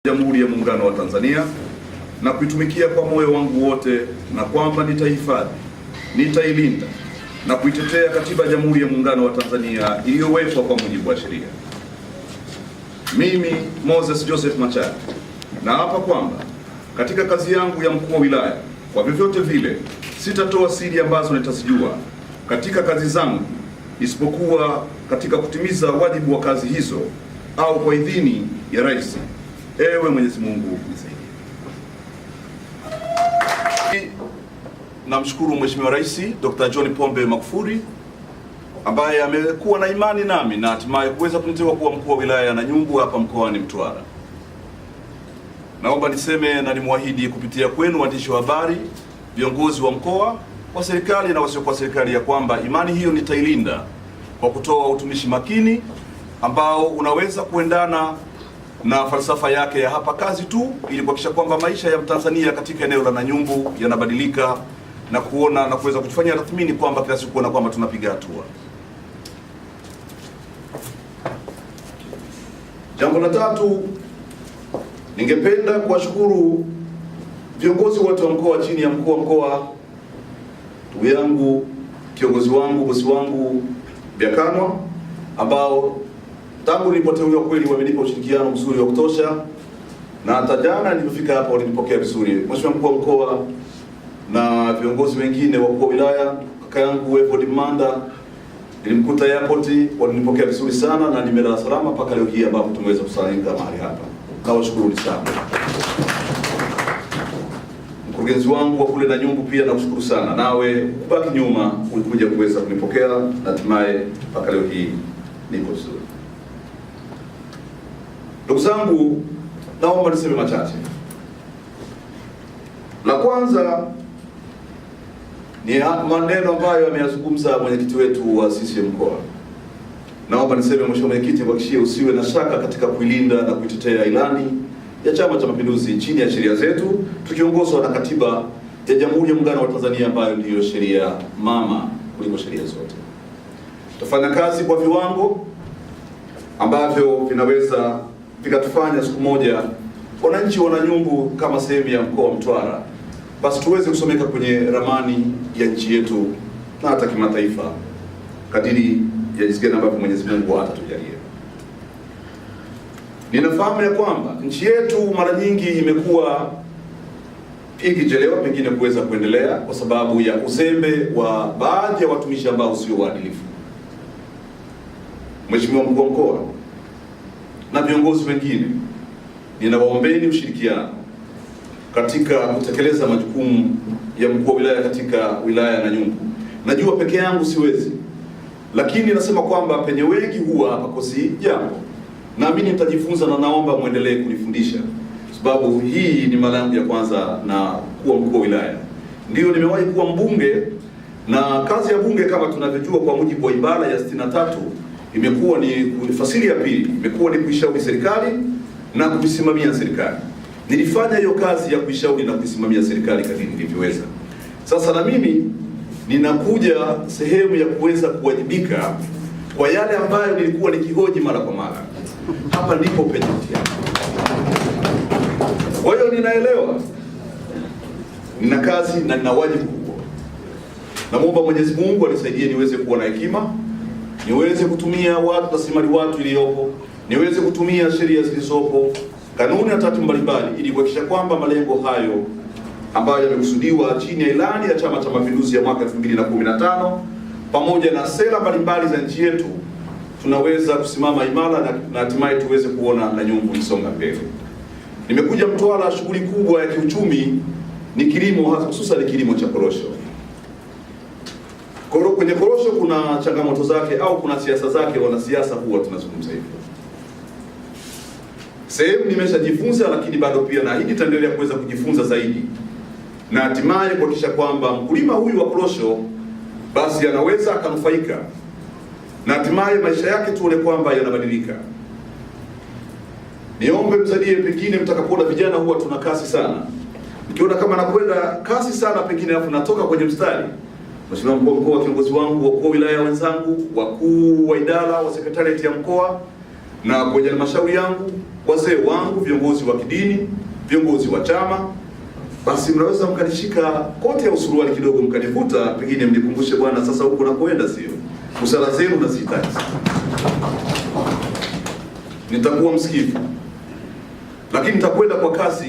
Jamhuri ya Muungano wa Tanzania na kuitumikia kwa moyo wangu wote, na kwamba nitahifadhi, nitailinda na kuitetea Katiba ya Jamhuri ya Muungano wa Tanzania iliyowekwa kwa mujibu wa sheria. Mimi Moses Joseph Machari naapa kwamba katika kazi yangu ya mkuu wa wilaya, kwa vyovyote vile sitatoa siri ambazo nitazijua katika kazi zangu, isipokuwa katika kutimiza wajibu wa kazi hizo au kwa idhini ya Rais. Ewe Mwenyezi Mungu nisaidie. Namshukuru Mheshimiwa Rais Dr. John Pombe Magufuli ambaye amekuwa na imani nami na hatimaye kuweza kuniteua kuwa mkuu wa wilaya ya Nanyumbu hapa mkoani Mtwara. Naomba niseme na nimwahidi kupitia kwenu waandishi wa habari, viongozi wa mkoa, wa serikali na wasiokuwa serikali, ya kwamba imani hiyo nitailinda kwa kutoa utumishi makini ambao unaweza kuendana na falsafa yake ya hapa kazi tu, ili kuhakikisha kwamba maisha ya Mtanzania katika eneo la Nanyumbu yanabadilika na kuona na kuweza kufanya tathmini kwamba kila siku kuona kwamba tunapiga hatua. Jambo la tatu, ningependa kuwashukuru viongozi wote wa mkoa chini ya mkuu wa mkoa, ndugu yangu, kiongozi wangu, bosi wangu Byakanwa, ambao tangu nilipoteuliwa kweli wamenipa ushirikiano mzuri wa kutosha, na hata jana nilipofika hapa walinipokea vizuri. Mheshimiwa mkuu wa mkoa na viongozi wengine wa mkoa wa wilaya, kaka yangu Evod Manda nilimkuta airport, walinipokea vizuri sana na nimelala salama mpaka leo hii ambapo tumeweza kusalika mahali hapa. Nawashukuru sana. Mkurugenzi wangu wa kule Nanyumbu pia nakushukuru sana, nawe ubaki nyuma, ulikuja kuweza kunipokea na hatimaye mpaka leo hii niko vizuri. Ndugu zangu, naomba niseme machache. La kwanza ni maneno ambayo ameyazungumza mwenyekiti wetu wa CCM mkoa. Naomba niseme, Mheshimiwa Mwenyekiti, kuhakikishie usiwe na shaka katika kuilinda na kuitetea ilani ya Chama cha Mapinduzi chini ya sheria zetu, tukiongozwa na Katiba ya Jamhuri ya Muungano wa Tanzania ambayo ndiyo sheria mama kuliko sheria zote. Tutafanya kazi kwa viwango ambavyo vinaweza vikatufanya siku moja wananchi wa Nanyumbu kama sehemu ya mkoa wa Mtwara basi tuweze kusomeka kwenye ramani ya nchi yetu na hata kimataifa kadiri ya jinsi gani ambavyo Mwenyezi Mungu atatujalia. Ninafahamu ya kwamba nchi yetu mara nyingi imekuwa ikichelewa pengine kuweza kuendelea kwa sababu ya uzembe wa baadhi ya watumishi ambao sio waadilifu. Mheshimiwa mkuu wa mkoa na viongozi wengine, ninawaombeni ushirikiano katika kutekeleza majukumu ya mkuu wa wilaya katika wilaya ya Nanyumbu. Najua peke yangu siwezi, lakini nasema kwamba penye wengi huwa hapakosi jambo. Naamini nitajifunza na naomba muendelee kunifundisha, sababu hii ni mara yangu ya kwanza na kuwa mkuu wa wilaya. Ndio nimewahi kuwa mbunge, na kazi ya bunge kama tunavyojua kwa mujibu wa ibara ya 63 imekuwa ni fasili ya pili, imekuwa ni kuishauri serikali na kuisimamia serikali. Nilifanya hiyo kazi ya kuishauri na kuisimamia serikali kadri nilivyoweza. Sasa na mimi ninakuja sehemu ya kuweza kuwajibika kwa yale ambayo nilikuwa nikihoji mara kwa mara. Hapa ndipo penye mtihani. Kwa hiyo ninaelewa, nina kazi na nina wajibu kubwa. Namuomba Mwenyezi Mungu anisaidie niweze kuwa na hekima, niweze kutumia rasilimali watu iliyopo, niweze kutumia sheria zilizopo, kanuni na taratibu mbalimbali, ili kuhakikisha kwamba malengo hayo ambayo yamekusudiwa chini ya ilani ya Chama cha Mapinduzi ya mwaka 2015 pamoja na sera mbalimbali za nchi yetu tunaweza kusimama imara na hatimaye tuweze kuona Nanyumbu isonga mbele. Nimekuja Mtwara, shughuli kubwa ya kiuchumi ni kilimo, hususan kilimo cha korosho. Kwenye korosho kuna changamoto zake au kuna siasa zake, wanasiasa huwa tunazungumza hivyo. Sehemu nimeshajifunza, lakini bado pia naahidi taendelea kuweza kujifunza zaidi na hatimaye kuhakikisha kwamba mkulima huyu wa korosho basi anaweza akanufaika na hatimaye maisha yake tuone kwamba yanabadilika. Niombe msaidie, pengine mtakapoona vijana huwa tuna kasi sana. Nikiona kama nakwenda kasi sana pengine alafu natoka kwenye mstari, Mheshimiwa mkuu wa mkoa, kiongozi wangu, wakuu wa wilaya wenzangu, wakuu wa idara wa sekretarieti ya mkoa na kwenye halmashauri yangu, wazee wangu, viongozi wa kidini, viongozi wa chama, basi mnaweza mkanishika kote ya usuruali kidogo mkanivuta, pengine mnikumbushe, bwana, sasa huko nakoenda sio. Busara zenu nazihitaji. Nitakuwa msikivu, lakini nitakwenda kwa kasi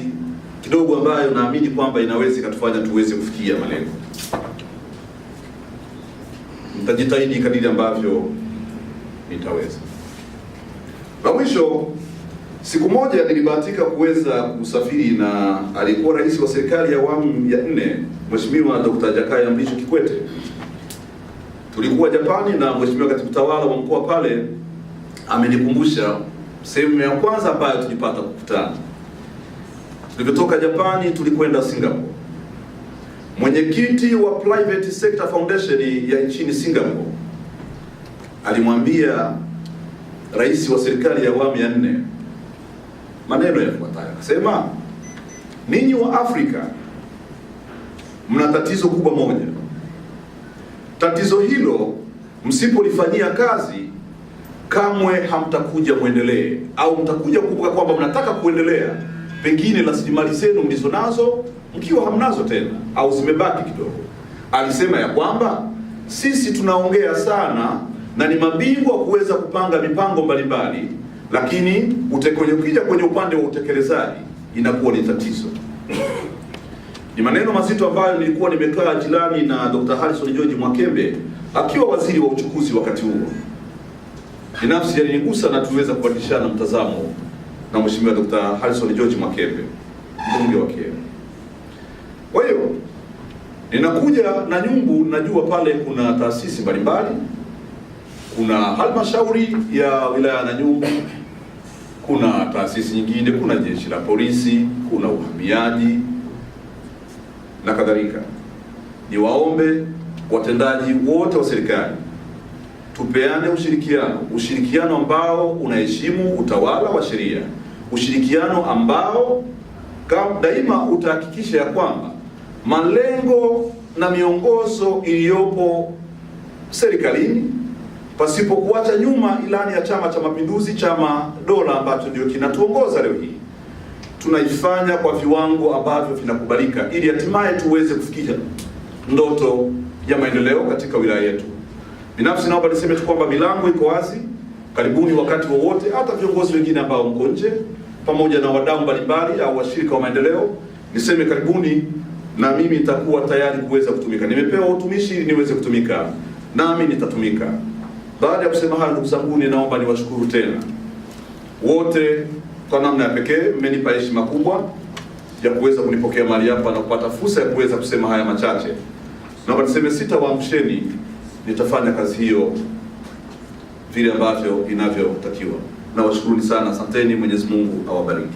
kidogo ambayo naamini kwamba inaweza ikatufanya tuweze kufikia malengo. Nitajitahidi kadiri ambavyo nitaweza. La mwisho, siku moja nilibahatika kuweza kusafiri na alikuwa rais wa serikali ya awamu ya 4, Mheshimiwa Dr. Jakaya Mrisho Kikwete. Tulikuwa Japani na Mheshimiwa katibu tawala wa mkoa pale amenikumbusha sehemu ya kwanza ambayo tulipata kukutana. Tulivyotoka Japani tulikwenda Singapore. Mwenyekiti wa Private Sector Foundation ya nchini Singapore alimwambia rais wa serikali ya awamu ya 4 maneno yafuatayo. Akasema, ninyi wa Afrika mna tatizo kubwa moja. Tatizo hilo msipolifanyia kazi kamwe hamtakuja muendelee, au mtakuja kukumbuka kwamba mnataka kuendelea, pengine rasilimali zenu mlizo nazo mkiwa hamnazo tena au zimebaki kidogo. Alisema ya kwamba sisi tunaongea sana na ni mabingwa kuweza kupanga mipango mbalimbali, lakini ukija kwenye upande wa utekelezaji inakuwa ni tatizo. Ni maneno mazito ambayo nilikuwa nimekaa jirani na Dr. Harrison George Mwakembe akiwa waziri wa uchukuzi wakati huo. Binafsi yalinigusa na tuweza kubadilishana mtazamo na Mheshimiwa Dr. Harrison George Mwakembe, mbunge wa Kyela. Kwa hiyo ninakuja na Nyumbu, najua pale kuna taasisi mbalimbali, kuna halmashauri ya wilaya na Nyumbu, kuna taasisi nyingine, kuna jeshi la polisi, kuna uhamiaji na kadhalika. Niwaombe watendaji wote wa serikali tupeane ushirikiano ambao unaheshimu utawala wa sheria, ushirikiano ambao daima utahakikisha ya kwamba malengo na miongozo iliyopo serikalini, pasipo kuacha nyuma ilani ya Chama cha Mapinduzi, chama dola ambacho ndio kinatuongoza leo hii, tunaifanya kwa viwango ambavyo vinakubalika, ili hatimaye tuweze kufikia ndoto ya maendeleo katika wilaya yetu. Binafsi naomba niseme tu kwamba milango iko wazi, karibuni wakati wowote, hata viongozi wengine ambao mko nje pamoja na wadau mbalimbali au washirika wa maendeleo, niseme karibuni, na mimi nitakuwa tayari kuweza kutumika. Nimepewa utumishi ili niweze kutumika, nami nitatumika. Baada ya kusema haya, ndugu zangu, ninaomba niwashukuru tena wote kwa namna ya pekee. Mmenipa heshima kubwa ya kuweza kunipokea mahali hapa na kupata fursa ya kuweza kusema haya machache. Naomba niseme sitawaamsheni, nitafanya kazi hiyo vile ambavyo inavyotakiwa. Nawashukuruni sana, asanteni. Mwenyezi Mungu awabariki.